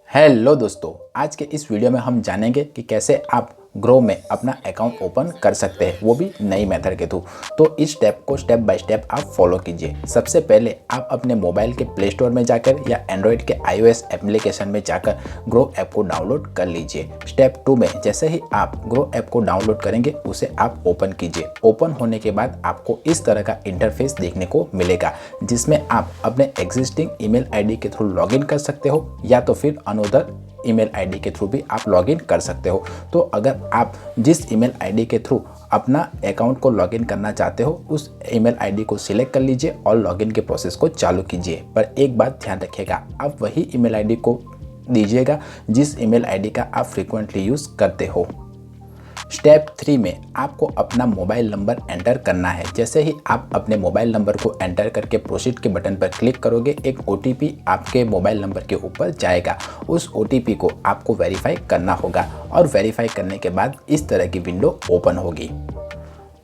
Hello दोस्तों, आज के इस वीडियो में हम जानेंगे कि कैसे आप ग्रो में अपना अकाउंट ओपन कर सकते हैं, वो भी नई मेथड के थ्रू। तो इस स्टेप को स्टेप बाय स्टेप आप फॉलो कीजिए। सबसे पहले आप अपने मोबाइल के प्ले स्टोर में जाकर या एंड्रॉयड के iOS एप्लीकेशन में जाकर ग्रो ऐप को डाउनलोड कर लीजिए। स्टेप 2 में जैसे ही आप ग्रो ऐप को डाउनलोड करेंगे उसे आप ओपन कीजिए। ओपन होने के बाद आपको इस तरह का इंटरफेस देखने को मिलेगा, जिसमें आप अपने एग्जिस्टिंग ईमेल आईडी के थ्रू लॉगिन कर सकते हो या तो फिर अनदर ईमेल आईडी के थ्रू भी आप लॉगिन कर सकते हो। तो अगर आप जिस ईमेल आईडी के थ्रू अपना अकाउंट को लॉगिन करना चाहते हो उस ईमेल आईडी को सिलेक्ट कर लीजिए और लॉगिन के प्रोसेस को चालू कीजिए। पर एक बात ध्यान रखिएगा, आप वही ईमेल आईडी को दीजिएगा जिस ईमेल आईडी का आप फ्रीक्वेंटली यूज़ करते हो। स्टेप 3 में आपको अपना मोबाइल नंबर एंटर करना है। जैसे ही आप अपने मोबाइल नंबर को एंटर करके प्रोसीड के बटन पर क्लिक करोगे, एक OTP आपके मोबाइल नंबर के ऊपर जाएगा। उस OTP को आपको वेरीफाई करना होगा और वेरीफाई करने के बाद इस तरह की विंडो ओपन होगी।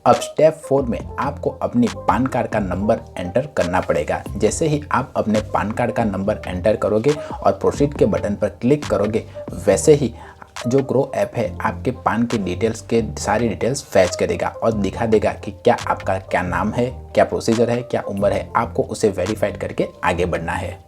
अब स्टेप 4 में आपको अपनी पान कार्ड का नंबर एंटर करना पड़ेगा। जैसे ही आप अपने पान कार्ड का नंबर एंटर करोगे और प्रोसीड के बटन पर क्लिक करोगे, वैसे ही जो ग्रो ऐप है आपके पान की डिटेल्स के सारी डिटेल्स फैच करेगा और दिखा देगा कि क्या आपका क्या नाम है, क्या प्रोसीजर है, क्या उम्र है। आपको उसे वेरीफाइड करके आगे बढ़ना है।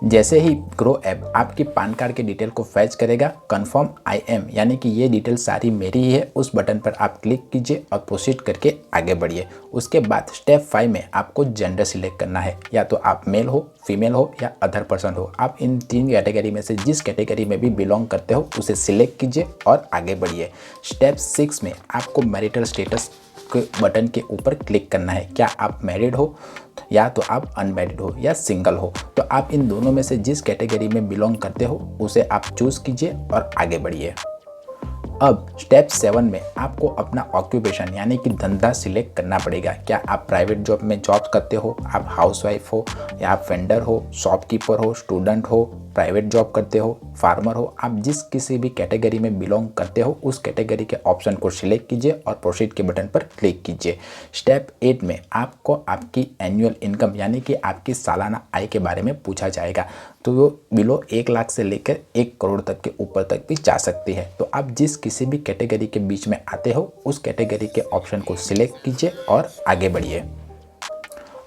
जैसे ही ग्रो ऐप आपकी पान कार्ड के डिटेल को फैच करेगा, कन्फर्म आई एम यानी कि ये डिटेल सारी मेरी ही है, उस बटन पर आप क्लिक कीजिए और प्रोसीड करके आगे बढ़िए। उसके बाद स्टेप 5 में आपको जेंडर सिलेक्ट करना है, या तो आप मेल हो, फीमेल हो या अदर पर्सन हो। आप इन 3 कैटेगरी में से जिस कैटेगरी में भी बिलोंग करते हो उसे सिलेक्ट कीजिए और आगे बढ़िए। स्टेप 6 में आपको मैरिटल स्टेटस के बटन के ऊपर क्लिक करना है। क्या आप मैरिड हो या तो आप अनमैरिड हो या सिंगल हो, तो आप इन दोनों में से जिस कैटेगरी में बिलोंग करते हो उसे आप चूज़ कीजिए और आगे बढ़िए। अब स्टेप 7 में आपको अपना ऑक्यूपेशन यानी कि धंधा सिलेक्ट करना पड़ेगा। क्या आप प्राइवेट जॉब में जॉब करते हो, आप हाउसवाइफ हो या आप वेंडर हो, शॉपकीपर हो, स्टूडेंट हो, प्राइवेट जॉब करते हो, फार्मर हो। आप जिस किसी भी कैटेगरी में बिलोंग करते हो उस कैटेगरी के ऑप्शन को सिलेक्ट कीजिए और प्रोसीड के बटन पर क्लिक कीजिए। स्टेप 8 में आपको आपकी एनुअल इनकम यानी कि आपकी सालाना आय के बारे में पूछा जाएगा। तो वो बिलो 1 लाख से लेकर 1 करोड़ तक के ऊपर तक भी जा सकती है। तो आप जिस किसी भी कैटेगरी के बीच में आते हो उस कैटेगरी के ऑप्शन को सिलेक्ट कीजिए और आगे बढ़िए।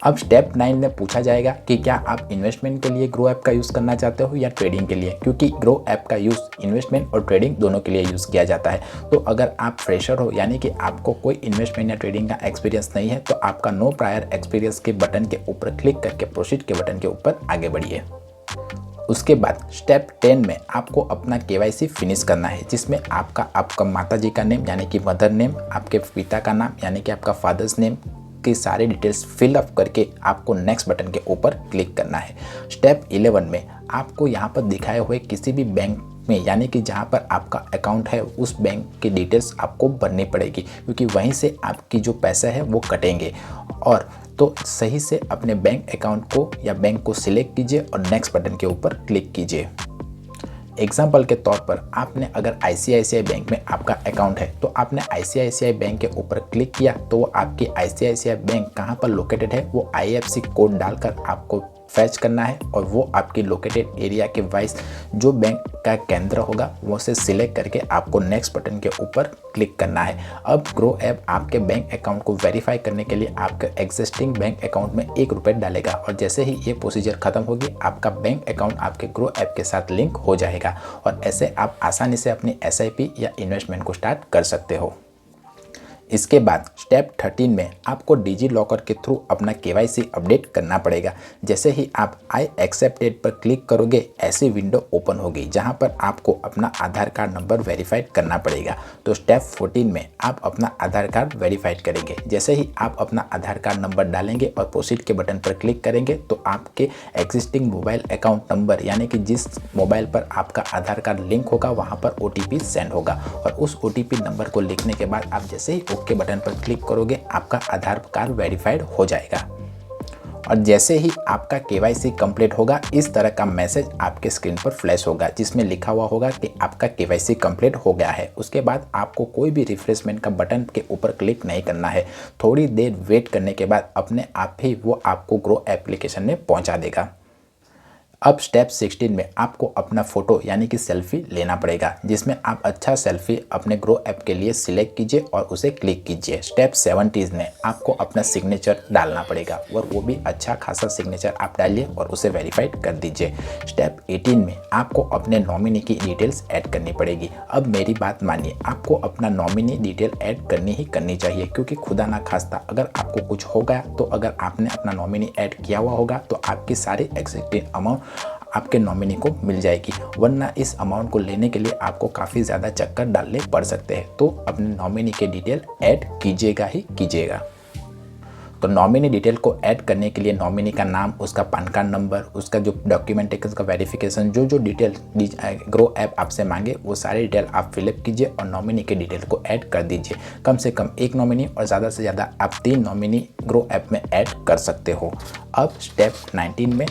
अब स्टेप 9 में पूछा जाएगा कि क्या आप इन्वेस्टमेंट के लिए ग्रो ऐप का यूज़ करना चाहते हो या ट्रेडिंग के लिए, क्योंकि ग्रो ऐप का यूज़ इन्वेस्टमेंट और ट्रेडिंग दोनों के लिए यूज़ किया जाता है। तो अगर आप फ्रेशर हो यानी कि आपको कोई इन्वेस्टमेंट या ट्रेडिंग का एक्सपीरियंस नहीं है, तो आपका नो प्रायर एक्सपीरियंस के बटन के ऊपर क्लिक करके प्रोसीड के बटन के ऊपर आगे बढ़िए। उसके बाद स्टेप 10 में आपको अपना KYC फिनिश करना है, जिसमें आपका माताजी का नेम यानी कि मदर नेम, आपके पिता का नाम यानी कि आपका फादर्स नेम की सारी डिटेल्स फिल अप करके आपको नेक्स्ट बटन के ऊपर क्लिक करना है। स्टेप 11 में आपको यहाँ पर दिखाए हुए किसी भी बैंक में यानी कि जहाँ पर आपका अकाउंट है उस बैंक की डिटेल्स आपको भरनी पड़ेगी, क्योंकि वहीं से आपकी जो पैसा है वो कटेंगे। और तो सही से अपने बैंक अकाउंट को या बैंक को सिलेक्ट कीजिए और नेक्स्ट बटन के ऊपर क्लिक कीजिए। एग्जाम्पल के तौर पर आपने अगर ICICI बैंक में आपका अकाउंट है तो आपने ICICI बैंक के ऊपर क्लिक किया तो वो आपकी ICICI बैंक कहाँ पर लोकेटेड है वो IFSC कोड डालकर आपको फैच करना है और वो आपकी लोकेटेड एरिया के वाइज जो बैंक का केंद्र होगा वो से सिलेक्ट करके आपको नेक्स्ट बटन के ऊपर क्लिक करना है। अब ग्रो ऐप आपके बैंक अकाउंट को वेरीफाई करने के लिए आपके एग्जिस्टिंग बैंक अकाउंट में 1 रुपये डालेगा और जैसे ही ये प्रोसीजर खत्म होगी आपका बैंक अकाउंट आपके ग्रो ऐप के साथ लिंक हो जाएगा और ऐसे आप आसानी से अपनी SIP या इन्वेस्टमेंट को स्टार्ट कर सकते हो। इसके बाद स्टेप 13 में आपको डिजी लॉकर के थ्रू अपना KYC अपडेट करना पड़ेगा। जैसे ही आप आई एक्सेप्टेड पर क्लिक करोगे ऐसी विंडो ओपन होगी जहां पर आपको अपना आधार कार्ड नंबर वेरीफाइड करना पड़ेगा। तो स्टेप 14 में आप अपना आधार कार्ड वेरीफाइड करेंगे। जैसे ही आप अपना आधार कार्ड नंबर डालेंगे और प्रोसीड के बटन पर क्लिक करेंगे तो आपके एग्जिस्टिंग मोबाइल अकाउंट नंबर यानी कि जिस मोबाइल पर आपका आधार कार्ड लिंक होगा वहाँ पर OTP सेंड होगा और उस OTP नंबर को लिखने के बाद आप जैसे ही ओके बटन पर क्लिक करोगे आपका आधार कार्ड वेरीफाइड हो जाएगा। और जैसे ही आपका KYC कंप्लीट होगा इस तरह का मैसेज आपके स्क्रीन पर फ्लैश होगा जिसमें लिखा हुआ होगा कि आपका KYC कंप्लीट हो गया है। उसके बाद आपको कोई भी रिफ्रेशमेंट का बटन के ऊपर क्लिक नहीं करना है। थोड़ी देर वेट करने के बाद अपने आप ही वो आपको ग्रो एप्लीकेशन में पहुंचा देगा। अब स्टेप 16 में आपको अपना फ़ोटो यानी कि सेल्फी लेना पड़ेगा, जिसमें आप अच्छा सेल्फी अपने ग्रो ऐप के लिए सिलेक्ट कीजिए और उसे क्लिक कीजिए। स्टेप 17 में आपको अपना सिग्नेचर डालना पड़ेगा और वो भी अच्छा खासा सिग्नेचर आप डालिए और उसे वेरीफाइड कर दीजिए। स्टेप 18 में आपको अपने नॉमिनी की डिटेल्स ऐड करनी पड़ेगी। अब मेरी बात मानिए, आपको अपना नॉमिनी डिटेल ऐड करनी ही करनी चाहिए, क्योंकि खुदा ना खास्ता अगर आपको कुछ हो गया तो अगर आपने अपना नॉमिनी ऐड किया हुआ होगा तो आपकी सारी एग्जिस्टिंग अमाउंट आपके नॉमिनी को मिल जाएगी, वरना इस अमाउंट को लेने के लिए आपको काफ़ी ज़्यादा चक्कर डालने पड़ सकते हैं। तो अपने नॉमिनी के डिटेल ऐड कीजिएगा ही कीजिएगा। तो नॉमिनी डिटेल को ऐड करने के लिए नॉमिनी का नाम, उसका पैन कार्ड नंबर, उसका जो डॉक्यूमेंटेशन का वेरिफिकेशन, जो डिटेल ग्रो ऐप आपसे मांगे वो सारे डिटेल आप फिलअप कीजिए और नॉमिनी के डिटेल को ऐड कर दीजिए। कम से कम एक नॉमिनी और ज़्यादा से ज़्यादा आप 3 नॉमिनी ग्रो ऐप में ऐड कर सकते हो। अब स्टेप 19 में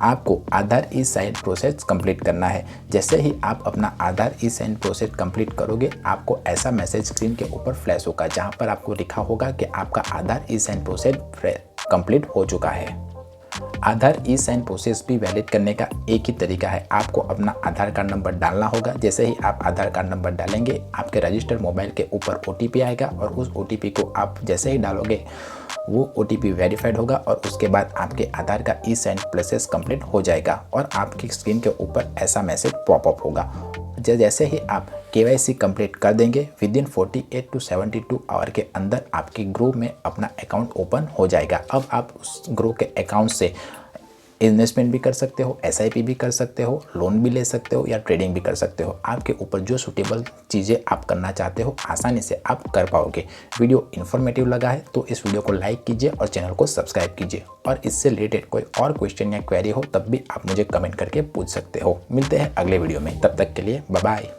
आपको आधार ई साइन प्रोसेस कंप्लीट करना है। जैसे ही आप अपना आधार ई साइन प्रोसेस कंप्लीट करोगे, आपको ऐसा मैसेज स्क्रीन के ऊपर फ्लैश होगा जहां पर आपको लिखा होगा कि आपका आधार ई साइन प्रोसेस कंप्लीट हो चुका है। आधार ई साइन प्रोसेस भी वैलिड करने का एक ही तरीका है, आपको अपना आधार कार्ड नंबर डालना होगा। जैसे ही आप आधार कार्ड नंबर डालेंगे, आपके रजिस्टर्ड मोबाइल के ऊपर OTP आएगा और उस OTP को आप जैसे ही डालोगे वो OTP वेरीफाइड होगा और उसके बाद आपके आधार का ई साइन प्रोसेस कंप्लीट हो जाएगा और आपकी स्क्रीन के ऊपर ऐसा मैसेज पॉपअप होगा। जैसे ही आप KYC कंप्लीट कर देंगे, विदिन 48 to 72 आवर के अंदर आपके ग्रो में अपना अकाउंट ओपन हो जाएगा। अब आप उस ग्रो के अकाउंट से इन्वेस्टमेंट भी कर सकते हो, SIP भी कर सकते हो, लोन भी ले सकते हो या ट्रेडिंग भी कर सकते हो। आपके ऊपर जो सूटेबल चीज़ें आप करना चाहते हो आसानी से आप कर पाओगे। वीडियो इन्फॉर्मेटिव लगा है तो इस वीडियो को लाइक कीजिए और चैनल को सब्सक्राइब कीजिए, और इससे रिलेटेड कोई और क्वेश्चन या क्वेरी हो तब भी आप मुझे कमेंट करके पूछ सकते हो। मिलते हैं अगले वीडियो में, तब तक के लिए बाय बाय।